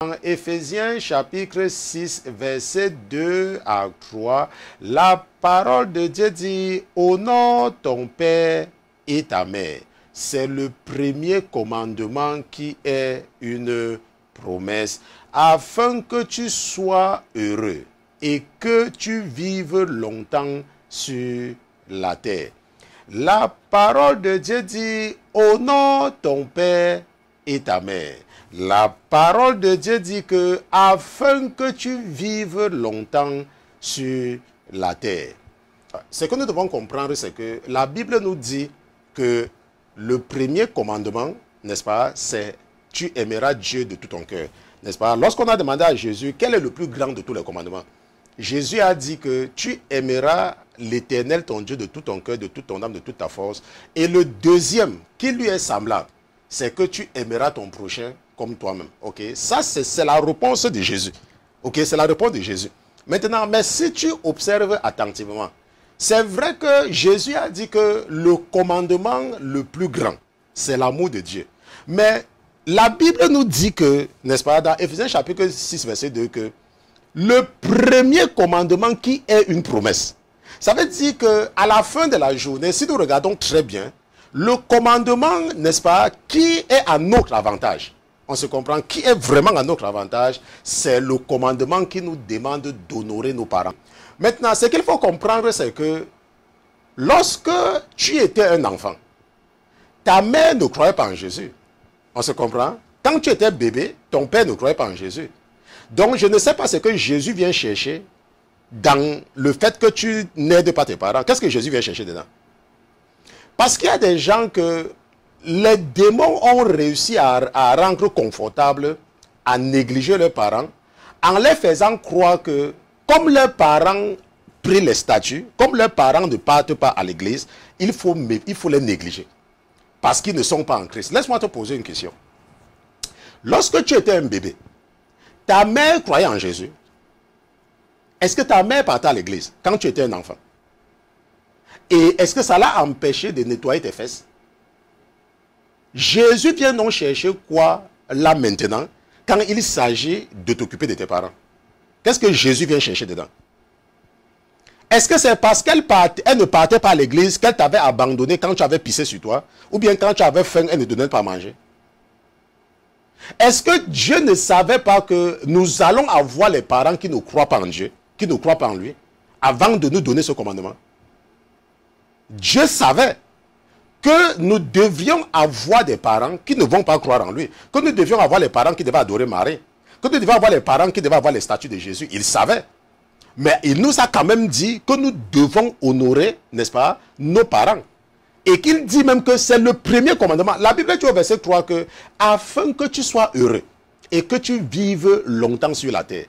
Dans Éphésiens chapitre 6, verset 2 à 3, la parole de Dieu dit « Honore ton père et ta mère ». C'est le premier commandement qui est une promesse, afin que tu sois heureux et que tu vives longtemps sur la terre. La parole de Dieu dit « Honore ton père et ta mère ». La parole de Dieu dit que afin que tu vives longtemps sur la terre. Ce que nous devons comprendre, c'est que la Bible nous dit que le premier commandement, n'est-ce pas, c'est tu aimeras Dieu de tout ton cœur. N'est-ce pas? Lorsqu'on a demandé à Jésus quel est le plus grand de tous les commandements, Jésus a dit que tu aimeras l'Éternel ton Dieu de tout ton cœur, de toute ton âme, de toute ta force. Et le deuxième, qui lui est semblable, c'est que tu aimeras ton prochain comme toi-même. Ok, ça c'est la réponse de Jésus. Ok, c'est la réponse de Jésus. Maintenant, mais si tu observes attentivement, c'est vrai que Jésus a dit que le commandement le plus grand, c'est l'amour de Dieu. Mais la Bible nous dit que, n'est-ce pas, dans Éphésiens chapitre 6, verset 2, que le premier commandement qui est une promesse, ça veut dire qu'à la fin de la journée, si nous regardons très bien, le commandement, n'est-ce pas, qui est à notre avantage, on se comprend, qui est vraiment à notre avantage, c'est le commandement qui nous demande d'honorer nos parents. Maintenant, ce qu'il faut comprendre, c'est que lorsque tu étais un enfant, ta mère ne croyait pas en Jésus. On se comprend? Quand tu étais bébé, ton père ne croyait pas en Jésus. Donc, je ne sais pas ce que Jésus vient chercher dans le fait que tu n'aides pas tes parents. Qu'est-ce que Jésus vient chercher dedans? Parce qu'il y a des gens que les démons ont réussi à rendre confortables, à négliger leurs parents, en leur faisant croire que, comme leurs parents prient les statuts, comme leurs parents ne partent pas à l'église, il faut les négliger. Parce qu'ils ne sont pas en Christ. Laisse-moi te poser une question. Lorsque tu étais un bébé, ta mère croyait en Jésus. Est-ce que ta mère partait à l'église quand tu étais un enfant? Et est-ce que ça l'a empêché de nettoyer tes fesses? Jésus vient donc chercher quoi là maintenant quand il s'agit de t'occuper de tes parents? Qu'est-ce que Jésus vient chercher dedans? Est-ce que c'est parce qu'elle ne partait pas à l'église qu'elle t'avait abandonné quand tu avais pissé sur toi? Ou bien quand tu avais faim, elle ne donnait pas à manger? Est-ce que Dieu ne savait pas que nous allons avoir les parents qui ne croient pas en Dieu, qui ne croient pas en lui, avant de nous donner ce commandement? Dieu savait que nous devions avoir des parents qui ne vont pas croire en lui, que nous devions avoir les parents qui devaient adorer Marie, que nous devions avoir les parents qui devaient avoir les statues de Jésus. Il savait. Mais il nous a quand même dit que nous devons honorer, n'est-ce pas, nos parents. Et qu'il dit même que c'est le premier commandement. La Bible dit au verset 3 que afin que tu sois heureux et que tu vives longtemps sur la terre.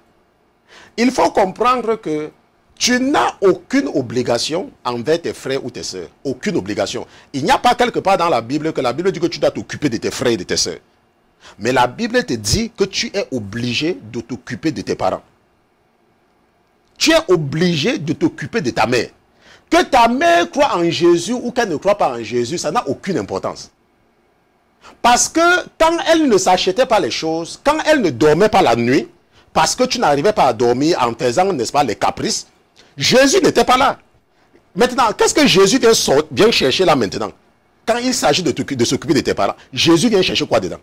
Il faut comprendre que tu n'as aucune obligation envers tes frères ou tes sœurs. Aucune obligation. Il n'y a pas quelque part dans la Bible que la Bible dit que tu dois t'occuper de tes frères et de tes sœurs. Mais la Bible te dit que tu es obligé de t'occuper de tes parents. Tu es obligé de t'occuper de ta mère. Que ta mère croit en Jésus ou qu'elle ne croit pas en Jésus, ça n'a aucune importance. Parce que quand elle ne s'achetait pas les choses, quand elle ne dormait pas la nuit, parce que tu n'arrivais pas à dormir en faisant, n'est-ce pas, les caprices, Jésus n'était pas là. Maintenant, qu'est-ce que Jésus vient chercher là maintenant? Quand il s'agit de s'occuper de tes parents, Jésus vient chercher quoi dedans?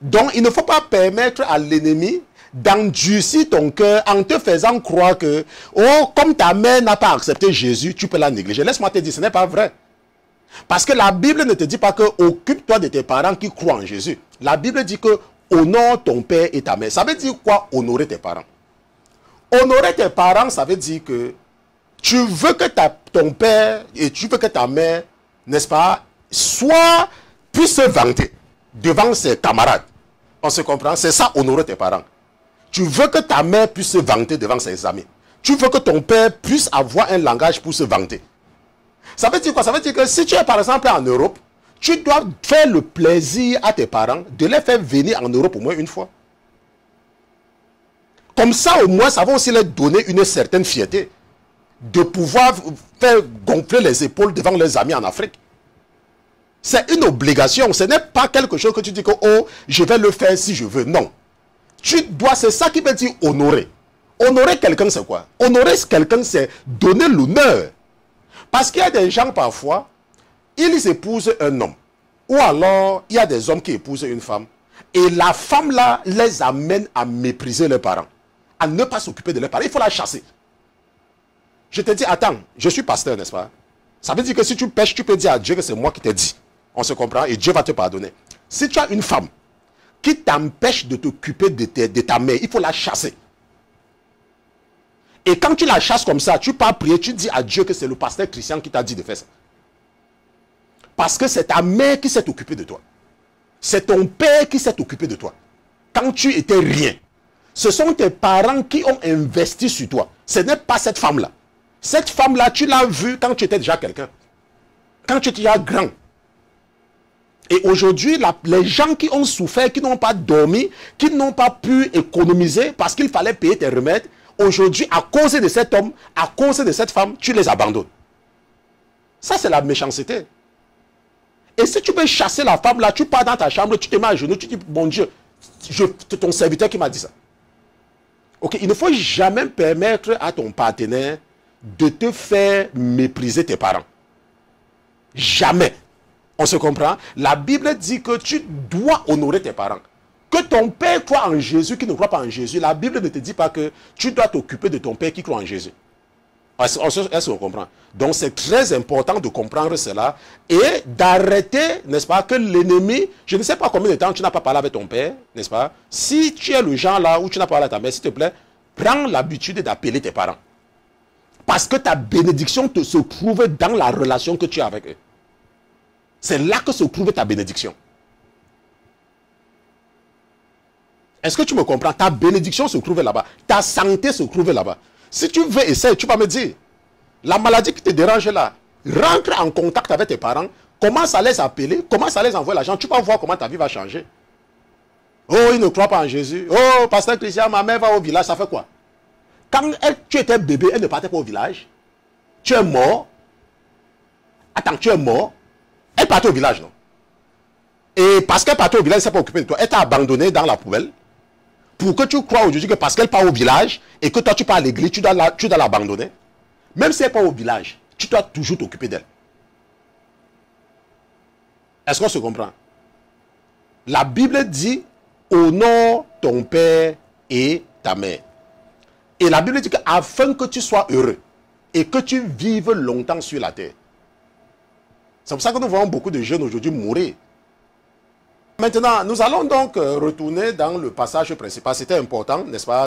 Donc, il ne faut pas permettre à l'ennemi d'endurcir ton cœur en te faisant croire que, oh, comme ta mère n'a pas accepté Jésus, tu peux la négliger. Laisse-moi te dire, ce n'est pas vrai. Parce que la Bible ne te dit pas que occupe-toi de tes parents qui croient en Jésus. La Bible dit que honore ton père et ta mère. Ça veut dire quoi, honorer tes parents? Honorer tes parents, ça veut dire que tu veux que ton père et tu veux que ta mère, n'est-ce pas, puisse se vanter devant ses camarades. On se comprend? C'est ça, honorer tes parents. Tu veux que ta mère puisse se vanter devant ses amis. Tu veux que ton père puisse avoir un langage pour se vanter. Ça veut dire quoi? Ça veut dire que si tu es par exemple en Europe, tu dois faire le plaisir à tes parents de les faire venir en Europe au moins une fois. Comme ça, au moins, ça va aussi leur donner une certaine fierté de pouvoir faire gonfler les épaules devant leurs amis en Afrique. C'est une obligation. Ce n'est pas quelque chose que tu dis que, oh, je vais le faire si je veux. Non. Tu dois, c'est ça qui veut dire honorer. Honorer quelqu'un, c'est quoi? Honorer quelqu'un, c'est donner l'honneur. Parce qu'il y a des gens, parfois, ils épousent un homme. Ou alors, il y a des hommes qui épousent une femme. Et la femme, là, les amène à mépriser leurs parents. À ne pas s'occuper de leurs parents. Il faut la chasser. Je te dis, attends, je suis pasteur, n'est-ce pas? Ça veut dire que si tu pêches, tu peux dire à Dieu que c'est moi qui t'ai dit. On se comprend et Dieu va te pardonner. Si tu as une femme qui t'empêche de t'occuper de ta mère, il faut la chasser. Et quand tu la chasses comme ça, tu pars prier, tu dis à Dieu que c'est le pasteur Christian qui t'a dit de faire ça. Parce que c'est ta mère qui s'est occupée de toi. C'est ton père qui s'est occupé de toi. Quand tu étais rien. Ce sont tes parents qui ont investi sur toi. Ce n'est pas cette femme-là. Cette femme-là, tu l'as vue quand tu étais déjà quelqu'un. Quand tu étais déjà grand. Et aujourd'hui, les gens qui ont souffert, qui n'ont pas dormi, qui n'ont pas pu économiser parce qu'il fallait payer tes remèdes, aujourd'hui, à cause de cet homme, à cause de cette femme, tu les abandonnes. Ça, c'est la méchanceté. Et si tu veux chasser la femme là, tu pars dans ta chambre, tu te mets à genoux, tu dis, mon Dieu, c'est ton serviteur qui m'a dit ça. Ok, il ne faut jamais permettre à ton partenaire de te faire mépriser tes parents. Jamais. On se comprend? La Bible dit que tu dois honorer tes parents. Que ton père croit en Jésus, qui ne croit pas en Jésus, la Bible ne te dit pas que tu dois t'occuper de ton père qui croit en Jésus. Est-ce qu'on comprend? Donc c'est très important de comprendre cela et d'arrêter, n'est-ce pas, que l'ennemi, je ne sais pas combien de temps tu n'as pas parlé avec ton père, n'est-ce pas? Si tu es le genre là où tu n'as pas parlé à ta mère, s'il te plaît, prends l'habitude d'appeler tes parents. Parce que ta bénédiction se trouve dans la relation que tu as avec eux. C'est là que se trouve ta bénédiction. Est-ce que tu me comprends? Ta bénédiction se trouve là-bas. Ta santé se trouve là-bas. Si tu veux essayer, tu vas me dire, la maladie qui te dérange là, rentre en contact avec tes parents, commence à les appeler, commence à les envoyer l'argent, tu vas voir comment ta vie va changer. Oh, ils ne croient pas en Jésus. Oh, pasteur Christian, ma mère va au village, ça fait quoi? Quand tu étais bébé, elle ne partait pas au village. Tu es mort. Attends, tu es mort. Elle partait au village, non? Et parce qu'elle partait au village, elle ne s'est pas occupée de toi. Elle t'a abandonné dans la poubelle. Pour que tu crois aujourd'hui que parce qu'elle part au village et que toi tu pars à l'église, tu dois l'abandonner. Même si elle part au village, tu dois toujours t'occuper d'elle. Est-ce qu'on se comprend? La Bible dit, honore ton père et ta mère. Et la Bible dit qu'afin que tu sois heureux et que tu vives longtemps sur la terre. C'est pour ça que nous voyons beaucoup de jeunes aujourd'hui mourir. Maintenant, nous allons donc retourner dans le passage principal. C'était important, n'est-ce pas?